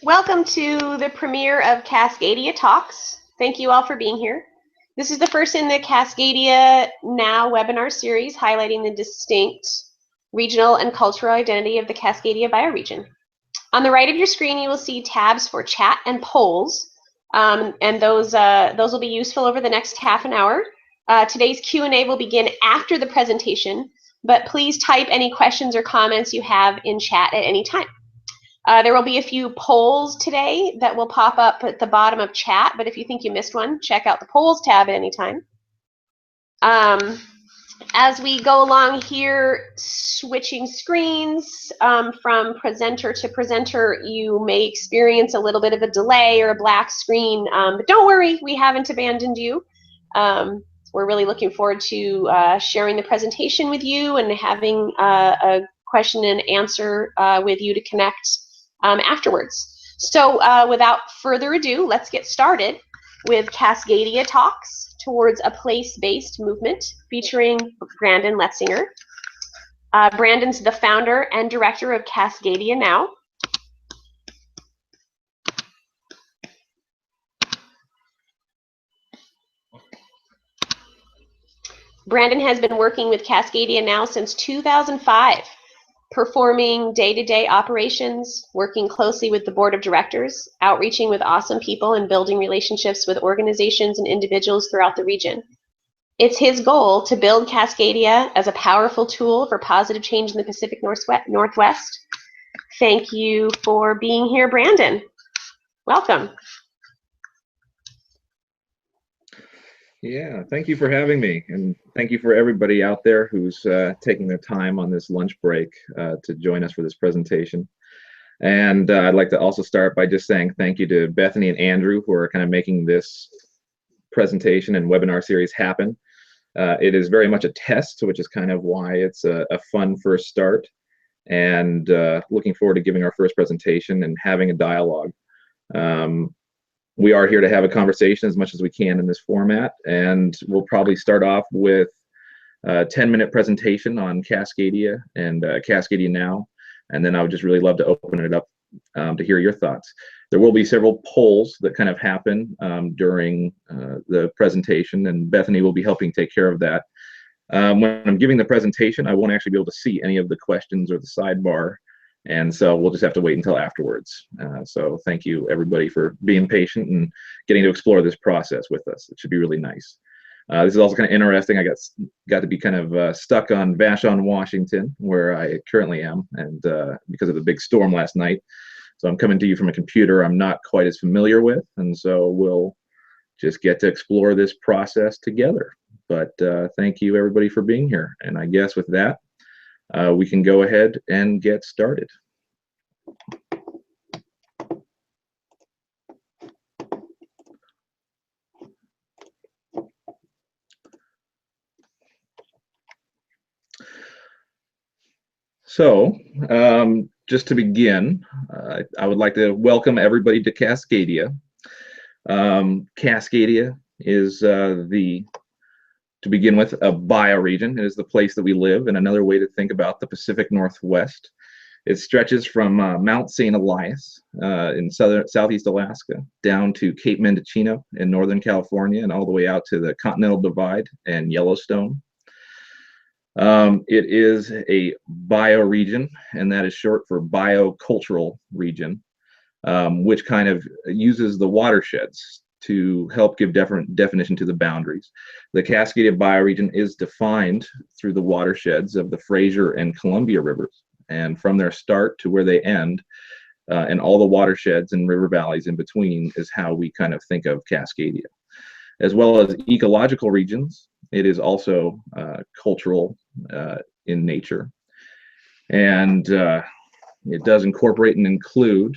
Welcome to the premiere of Cascadia Talks. Thank you all for being here. This is the first in the Cascadia Now webinar series highlighting the distinct regional and cultural identity of the Cascadia bioregion. On the right of your screen, you will see tabs for chat and polls, and those will be useful over the next half an hour. Today's Q&A will begin after the presentation, but please type any questions or comments you have in chat at any time. There will be a few polls today that will pop up at the bottom of chat, but if you think you missed one, check out the polls tab at any time. As we go along here, switching screens from presenter to presenter, you may experience a little bit of a delay or a black screen, but don't worry, we haven't abandoned you. We're really looking forward to sharing the presentation with you and having a question and answer with you to connect afterwards. So without further ado, let's get started with Cascadia Talks Towards a Place-Based Movement featuring Brandon Letsinger. Brandon's the founder and director of CascadiaNow. Brandon has been working with CascadiaNow since 2005. Performing day-to-day operations, working closely with the board of directors, outreaching with awesome people, and building relationships with organizations and individuals throughout the region. It's his goal to build Cascadia as a powerful tool for positive change in the Pacific Northwest. Thank you for being here, Brandon. Welcome. Yeah, thank you for having me, and thank you for everybody out there who's taking their time on this lunch break to join us for this presentation. And I'd like to also start by just saying thank you to Bethany and Andrew who are kind of making this presentation and webinar series happen. It is very much a test, which is kind of why it's a fun first start, and looking forward to giving our first presentation and having a dialogue. We are here to have a conversation as much as we can in this format, and we'll probably start off with a 10-minute presentation on Cascadia and CascadiaNow, and then I would just really love to open it up to hear your thoughts. There will be several polls that kind of happen during the presentation, and Bethany will be helping take care of that. When I'm giving the presentation, I won't actually be able to see any of the questions or the sidebar, and so we'll just have to wait until afterwards. So thank you everybody for being patient and getting to explore this process with us. It should be really nice. This is also kind of interesting. I got to be kind of stuck on Vashon, Washington, where I currently am, and because of the big storm last night. So I'm coming to you from a computer I'm not quite as familiar with, and so we'll just get to explore this process together. But thank you everybody for being here, and I guess with that, we can go ahead and get started. So, just to begin, I would like to welcome everybody to Cascadia. Cascadia is to begin with, a bioregion. It is the place that we live, and another way to think about the Pacific Northwest. It stretches from Mount St. Elias in southeast Alaska down to Cape Mendocino in Northern California, and all the way out to the Continental Divide and Yellowstone. It is a bioregion, and that is short for biocultural region, which kind of uses the watersheds to help give different definition to the boundaries. The Cascadia bioregion is defined through the watersheds of the Fraser and Columbia rivers, and from their start to where they end, and all the watersheds and river valleys in between is how we kind of think of Cascadia. As well as ecological regions, it is also cultural in nature. And it does incorporate and include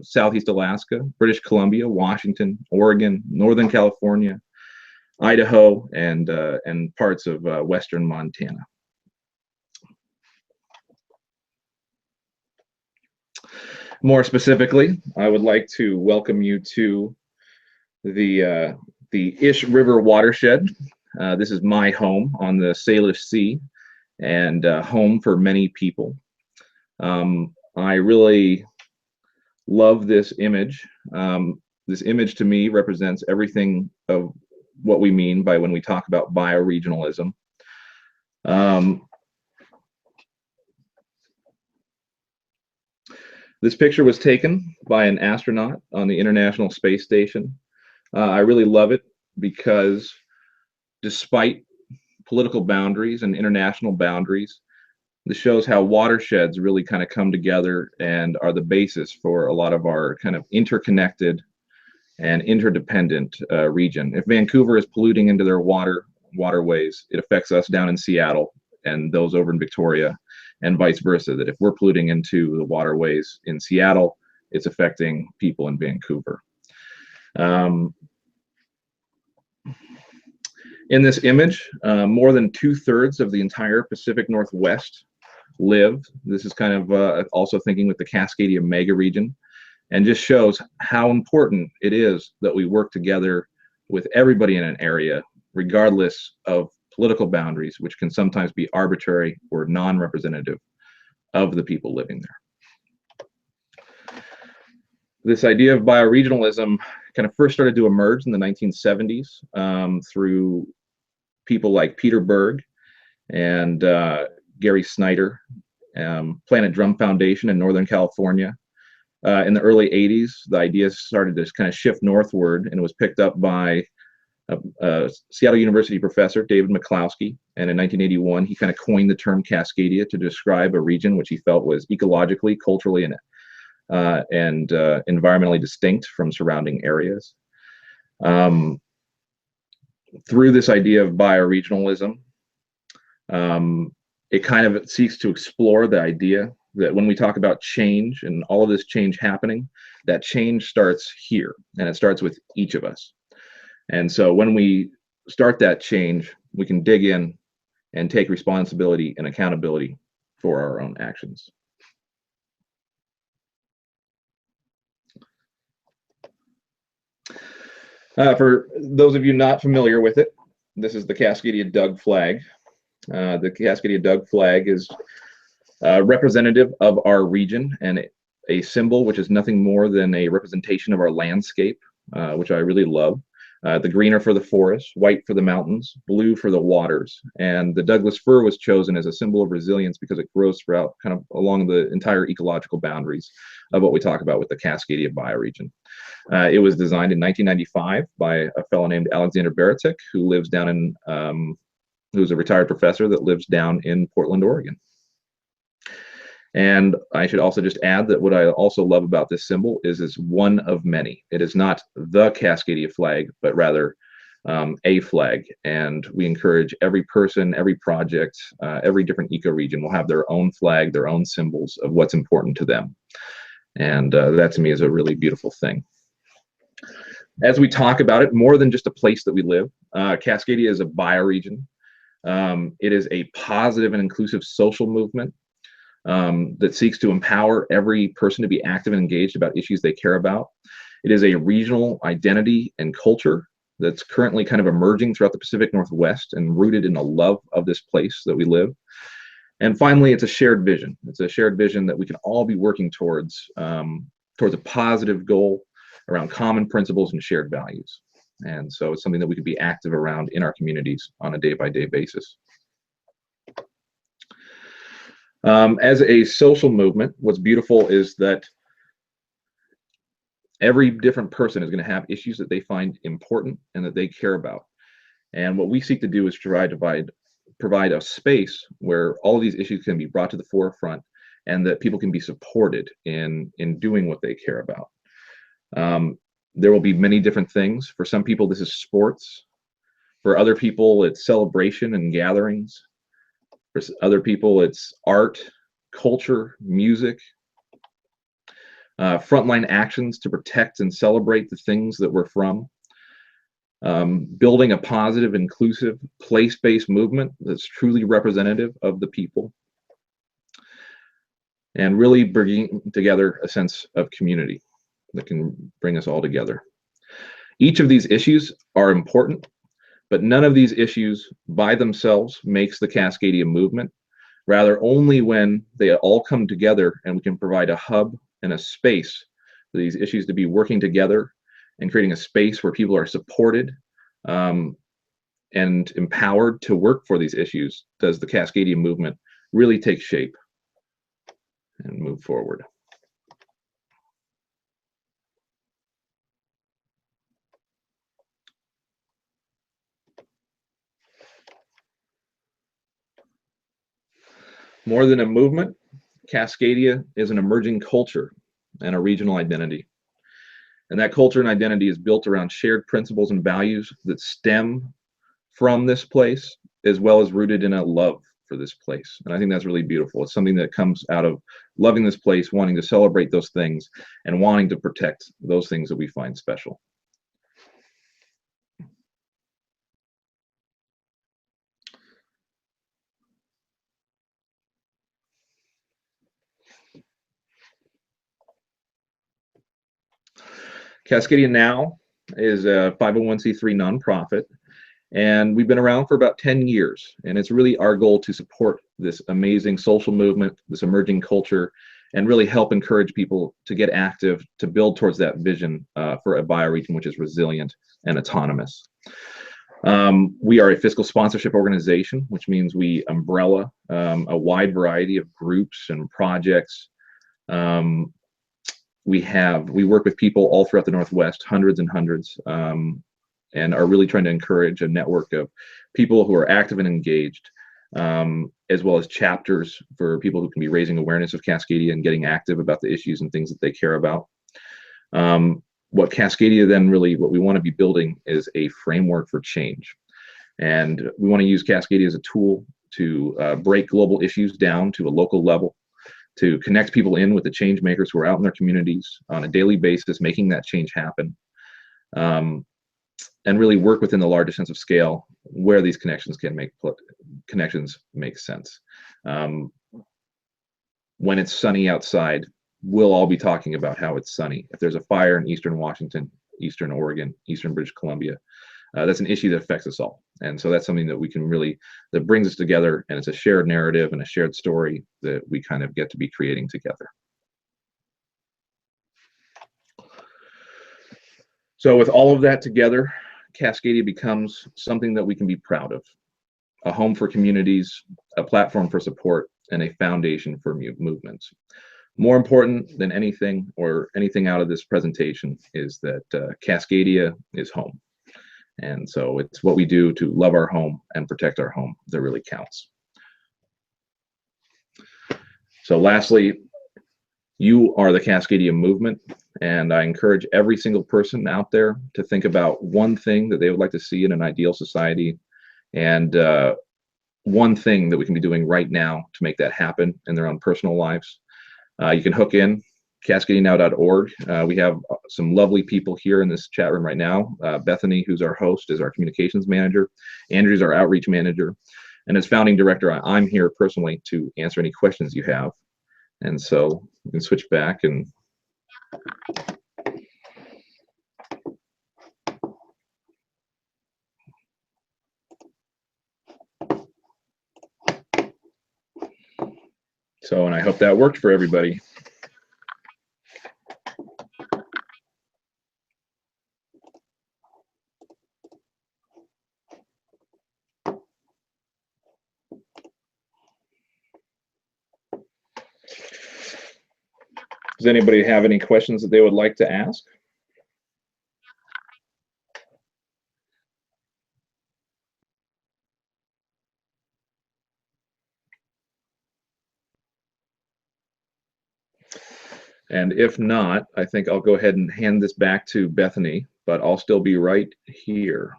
Southeast Alaska, British Columbia, Washington, Oregon, Northern California, Idaho, and parts of Western Montana. More specifically, I would like to welcome you to the Ish River watershed. This is my home on the Salish Sea, and home for many people. I really love this image. This image to me represents everything of what we mean by when we talk about bioregionalism. This picture was taken by an astronaut on the International Space Station. I really love it because despite political boundaries and international boundaries, this shows how watersheds really kind of come together and are the basis for a lot of our kind of interconnected and interdependent region. If Vancouver is polluting into their waterways, it affects us down in Seattle and those over in Victoria, and vice versa, that if we're polluting into the waterways in Seattle, it's affecting people in Vancouver. In this image, more than 2/3 of the entire Pacific Northwest live. This is kind of also thinking with the Cascadia mega region, and just shows how important it is that we work together with everybody in an area, regardless of political boundaries, which can sometimes be arbitrary or non-representative of the people living there. This idea of bioregionalism kind of first started to emerge in the 1970s through people like Peter Berg and Gary Snyder, Planet Drum Foundation in Northern California. In the early 80s, the idea started to kind of shift northward, and it was picked up by Seattle University professor David McCloskey, and in 1981 he kind of coined the term Cascadia to describe a region which he felt was ecologically, culturally, and environmentally distinct from surrounding areas. Through this idea of bioregionalism, it kind of seeks to explore the idea that when we talk about change and all of this change happening, that change starts here, and it starts with each of us. And so when we start that change, we can dig in and take responsibility and accountability for our own actions. For those of you not familiar with it, this is the Cascadia Doug flag. The Cascadia Doug flag is representative of our region and a symbol which is nothing more than a representation of our landscape, which I really love. The green are for the forest, white for the mountains, blue for the waters. And the Douglas fir was chosen as a symbol of resilience because it grows throughout kind of along the entire ecological boundaries of what we talk about with the Cascadia bioregion. It was designed in 1995 by a fellow named Alexander Baratek, who lives down in, who's a retired professor that lives down in Portland, Oregon. And I should also just add that what I also love about this symbol is it's one of many. It is not the Cascadia flag, but rather a flag. And we encourage every person, every project, every different ecoregion will have their own flag, their own symbols of what's important to them. And that to me is a really beautiful thing. As we talk about it, more than just a place that we live, Cascadia is a bioregion. It is a positive and inclusive social movement that seeks to empower every person to be active and engaged about issues they care about. It is a regional identity and culture that's currently kind of emerging throughout the Pacific Northwest and rooted in a love of this place that we live. And finally, it's a shared vision. It's a shared vision that we can all be working towards a positive goal around common principles and shared values. And so it's something that we can be active around in our communities on a day-by-day basis. As a social movement, what's beautiful is that every different person is going to have issues that they find important and that they care about. And what we seek to do is try to provide a space where all of these issues can be brought to the forefront and that people can be supported in doing what they care about. There will be many different things. For some people, this is sports. For other people, it's celebration and gatherings. For other people, it's art, culture, music, frontline actions to protect and celebrate the things that we're from, building a positive, inclusive, place-based movement that's truly representative of the people, and really bringing together a sense of community that can bring us all together. Each of these issues are important, but none of these issues by themselves makes the Cascadia movement. Rather, only when they all come together and we can provide a hub and a space these issues to be working together and creating a space where people are supported and empowered to work for these issues, does the Cascadia movement really take shape and move forward. More than a movement, Cascadia is an emerging culture and a regional identity. And that culture and identity is built around shared principles and values that stem from this place, as well as rooted in a love for this place. And I think that's really beautiful. It's something that comes out of loving this place, wanting to celebrate those things, and wanting to protect those things that we find special. CascadiaNow is a 501c3 nonprofit, and we've been around for about 10 years. And it's really our goal to support this amazing social movement, this emerging culture, and really help encourage people to get active, to build towards that vision for a bioregion which is resilient and autonomous. We are a fiscal sponsorship organization, which means we umbrella a wide variety of groups and projects. We work with people all throughout the Northwest, hundreds and hundreds, and are really trying to encourage a network of people who are active and engaged, as well as chapters for people who can be raising awareness of Cascadia and getting active about the issues and things that they care about. What Cascadia then really, what we want to be building is a framework for change. And we want to use Cascadia as a tool to break global issues down to a local level, to connect people in with the change makers who are out in their communities on a daily basis, making that change happen, and really work within the largest sense of scale where these connections can make sense. When it's sunny outside, we'll all be talking about how it's sunny. If there's a fire in Eastern Washington, Eastern Oregon, Eastern British Columbia, that's an issue that affects us all. And so that's something that we can really, that brings us together, and it's a shared narrative and a shared story that we kind of get to be creating together. So with all of that together, Cascadia becomes something that we can be proud of. A home for communities, a platform for support, and a foundation for movements. More important than anything or anything out of this presentation is that Cascadia is home. And so it's what we do to love our home and protect our home that really counts. So lastly, you are the Cascadia movement, and I encourage every single person out there to think about one thing that they would like to see in an ideal society, and one thing that we can be doing right now to make that happen in their own personal lives. You can hook in CascadiaNow.org. We have some lovely people here in this chat room right now. Bethany, who's our host, is our communications manager. Andrew's our outreach manager. And as founding director, I'm here personally to answer any questions you have. And so we can switch back and and I hope that worked for everybody. Does anybody have any questions that they would like to ask? And if not, I think I'll go ahead and hand this back to Bethany, but I'll still be right here.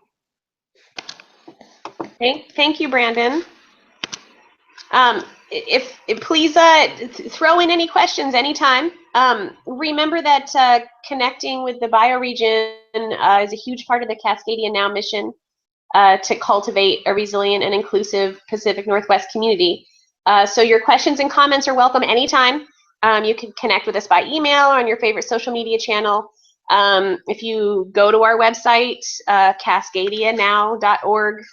Thank you, Brandon. If please throw in any questions anytime. Remember that connecting with the bioregion is a huge part of the CascadiaNow mission to cultivate a resilient and inclusive Pacific Northwest community. So your questions and comments are welcome anytime. You can connect with us by email or on your favorite social media channel. If you go to our website, CascadiaNow.org,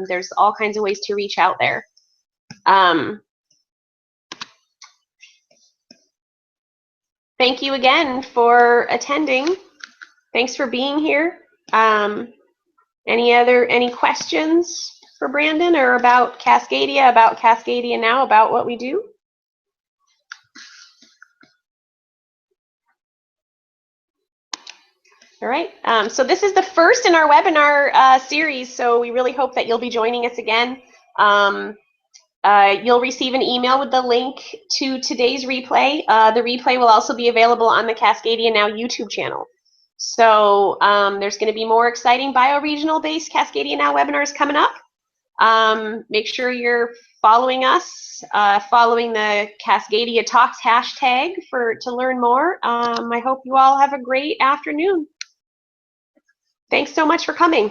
there's all kinds of ways to reach out there. thank you again for attending. Thanks for being here. Any questions for Brandon or about Cascadia, about CascadiaNow, about what we do? All right, so this is the first in our webinar series, so we really hope that you'll be joining us again. You'll receive an email with the link to today's replay. The replay will also be available on the CascadiaNow YouTube channel. So there's going to be more exciting bioregional based CascadiaNow webinars coming up. Make sure you're following us, following the Cascadia Talks hashtag to learn more. I hope you all have a great afternoon. Thanks so much for coming.